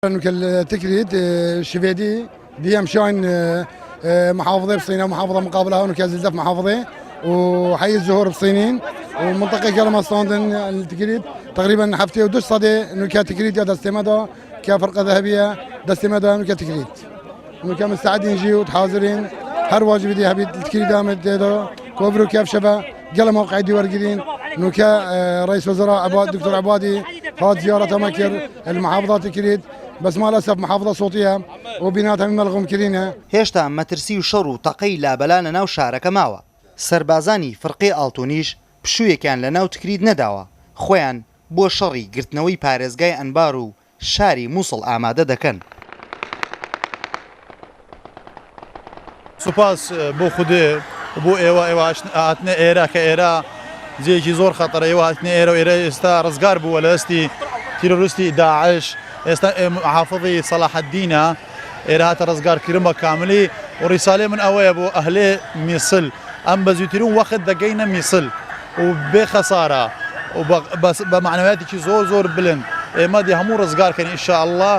التكريت الشفيدي ديام شاين محافظة بصينة محافظة مقابلها ونكازل محافظة وحي الزهور بصينين ومنطقة كلمة صاندن التكريت تقريبا حفتي ودش صدى نكا تكريت يا دستمدا كفرقة ذهبية دستمدا نكا تكريت نكا مستعدين جيو وتحاضرين هر واجب دي هبيت التكريت دامت دو كوبرو كيف شبه قال موقع دي ورقدين نكا رئيس وزراء دكتور عبادي هاد زيارة مكر المحافظات تكريت بس مع الأسف محافظة صوتية وبيناتها من ملغوم كرينة هێشتا مەترسی و شەڕ و تەقەی لابەلانە ناو شارەکە ماوە. سەربازانی فڕقەی ئاڵتۆنیش پشوویەکیان لە ناو تکرید نەداوە. خۆیان بۆ شەڕی گرتنەوەی پارێزگای ئەنبار و شاری مووسڵ ئامادە دەکەن. سوپاس بۆ خودێ بۆ ئێوە هاتنە ئێرە کە ئێرە جێکی زۆر خەتەرە ئێوە هاتنە ئێرە و ئێرە ئێستا ڕزگار بووە لە دەستی تیرۆریستی داعش ئێستا حافظی سەلاح الدینە ئێرە هاتە ڕزگارکردن بە کاملی و ڕیسالەی من ئەوەیە بۆ ئەهلێ میسڵ ئەم بە زووترین وەخت دەگەینە میسڵ و بێ خەسارە و بە معنەویاتێکی زۆر بلند ئێمە دی هەموو ڕزگارکەین ئینشاءالله.